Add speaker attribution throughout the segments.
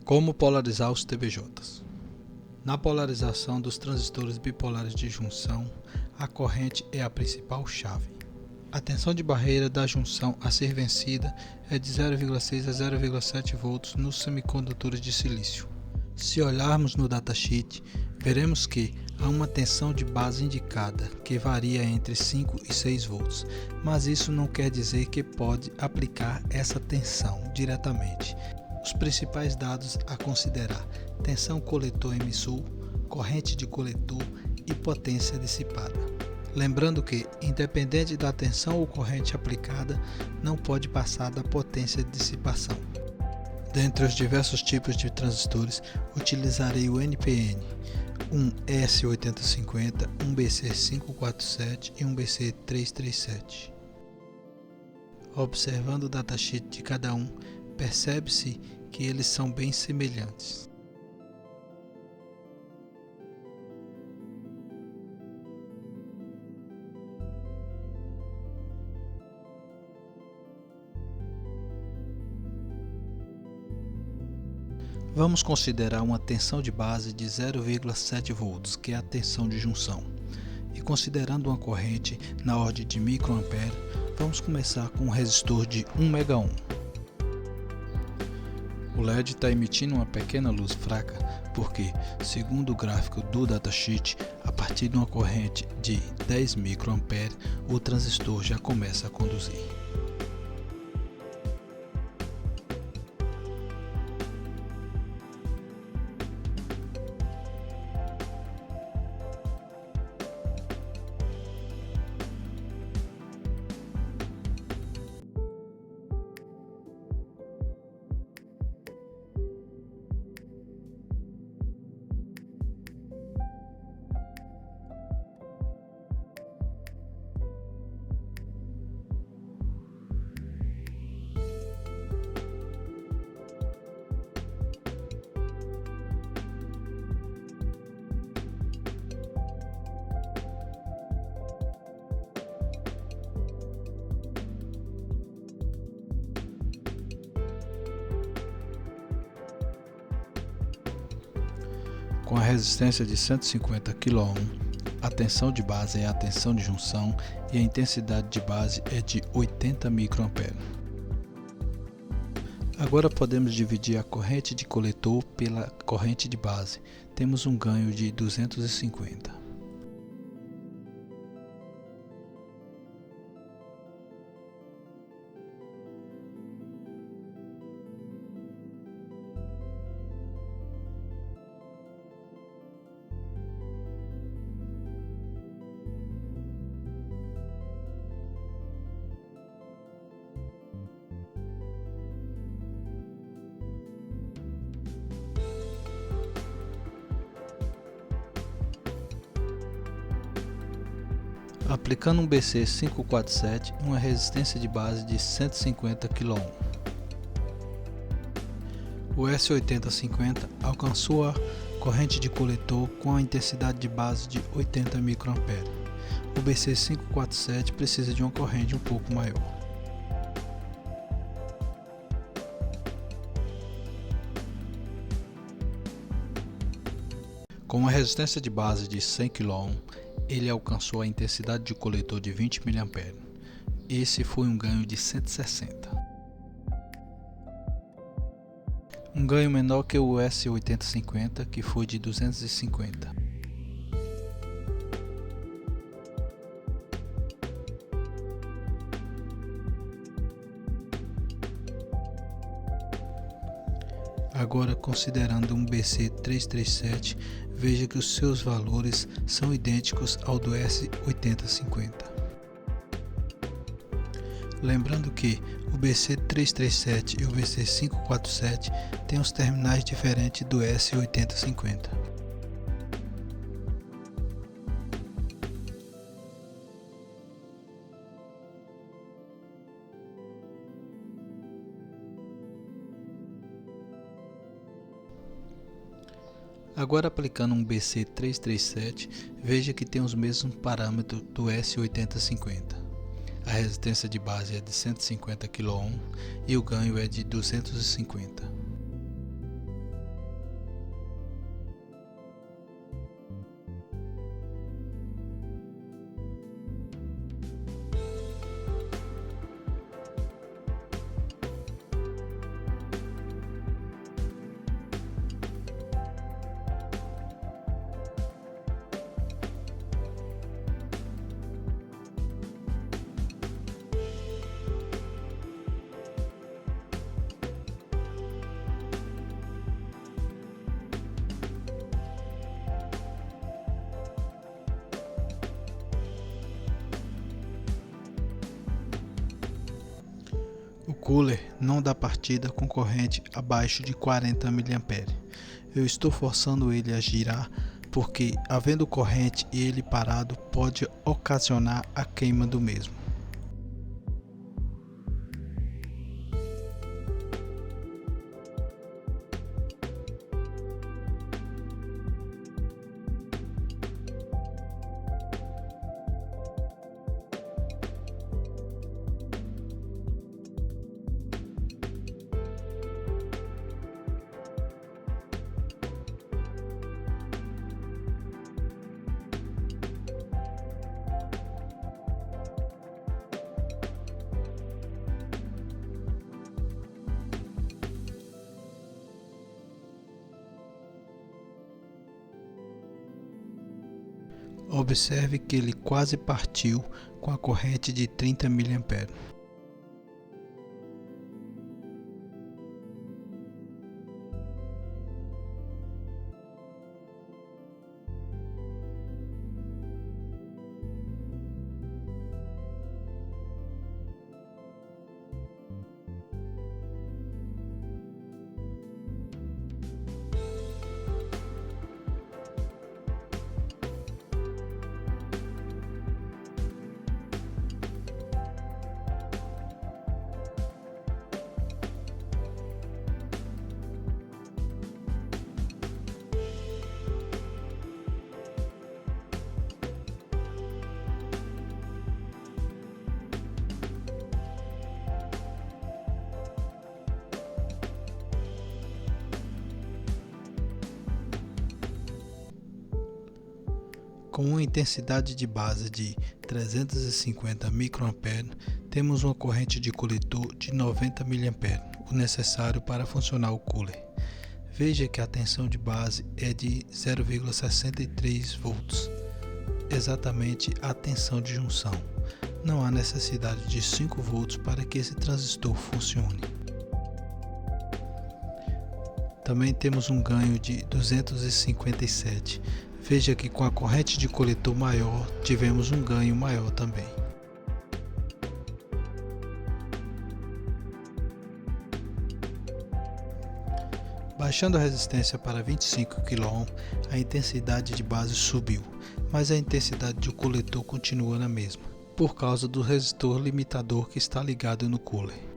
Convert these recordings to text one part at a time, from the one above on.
Speaker 1: Como polarizar os TBJs? Na polarização dos transistores bipolares de junção, a corrente é a principal chave. A tensão de barreira da junção a ser vencida é de 0,6 a 0,7 volts nos semicondutores de silício. Se olharmos no datasheet, veremos que há uma tensão de base indicada, que varia entre 5 e 6 volts, mas isso não quer dizer que pode aplicar essa tensão diretamente. Os principais dados a considerar: tensão coletor-emissor, corrente de coletor e potência dissipada. Lembrando que, independente da tensão ou corrente aplicada, não pode passar da potência de dissipação. Dentre os diversos tipos de transistores, utilizarei o NPN, um S8050, um BC547 e um BC337. Observando o datasheet de cada um, percebe-se que eles são bem semelhantes. Vamos considerar uma tensão de base de 0,7 volts, que é a tensão de junção. E considerando uma corrente na ordem de microampere, vamos começar com um resistor de 1 MΩ. O LED está emitindo uma pequena luz fraca porque, segundo o gráfico do datasheet, a partir de uma corrente de 10 microampere, o transistor já começa a conduzir. Com a resistência de 150 kΩ, a tensão de base é a tensão de junção e a intensidade de base é de 80 microampere. Agora podemos dividir a corrente de coletor pela corrente de base. Temos um ganho de 250. Aplicando um BC547 e uma resistência de base de 150 kΩ. O S8050 alcançou a corrente de coletor com a intensidade de base de 80 microampere. O BC547 precisa de uma corrente um pouco maior. Com uma resistência de base de 100 kΩ, ele alcançou a intensidade de coletor de 20 mA. Esse foi um ganho de 160. Um ganho menor que o S8050, que foi de 250. Agora, considerando um BC337, veja que os seus valores são idênticos ao do S8050. Lembrando que o BC337 e o BC547 têm os terminais diferentes do S8050. Agora, aplicando um BC337, veja que tem os mesmos parâmetros do S8050. A resistência de base é de 150 kΩ e o ganho é de 250. O cooler não dá partida com corrente abaixo de 40 mA. Eu estou forçando ele a girar porque, havendo corrente e ele parado, pode ocasionar a queima do mesmo. Observe que ele quase partiu com a corrente de 30 mA. Com uma intensidade de base de 350 mA, temos uma corrente de coletor de 90 mA, o necessário para funcionar o cooler. Veja que a tensão de base é de 0,63 volts, exatamente a tensão de junção. Não há necessidade de 5 volts para que esse transistor funcione. Também temos um ganho de 257. Veja que com a corrente de coletor maior, tivemos um ganho maior também. Baixando a resistência para 25 kΩ, a intensidade de base subiu, mas a intensidade do coletor continua na mesma, por causa do resistor limitador que está ligado no cooler.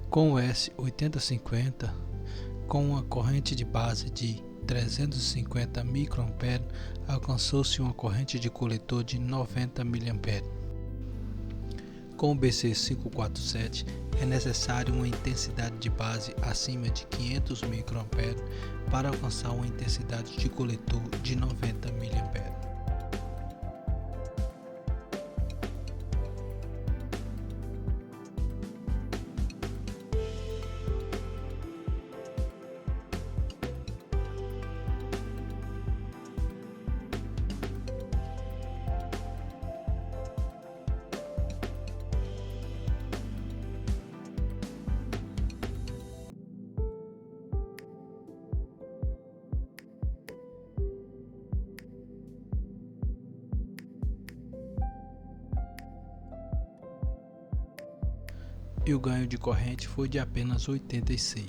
Speaker 1: Com o S8050, com uma corrente de base de 350 microamperes, alcançou-se uma corrente de coletor de 90 mA. Com o BC547, é necessário uma intensidade de base acima de 500 microamperes para alcançar uma intensidade de coletor de 90 mA. E o ganho de corrente foi de apenas 86.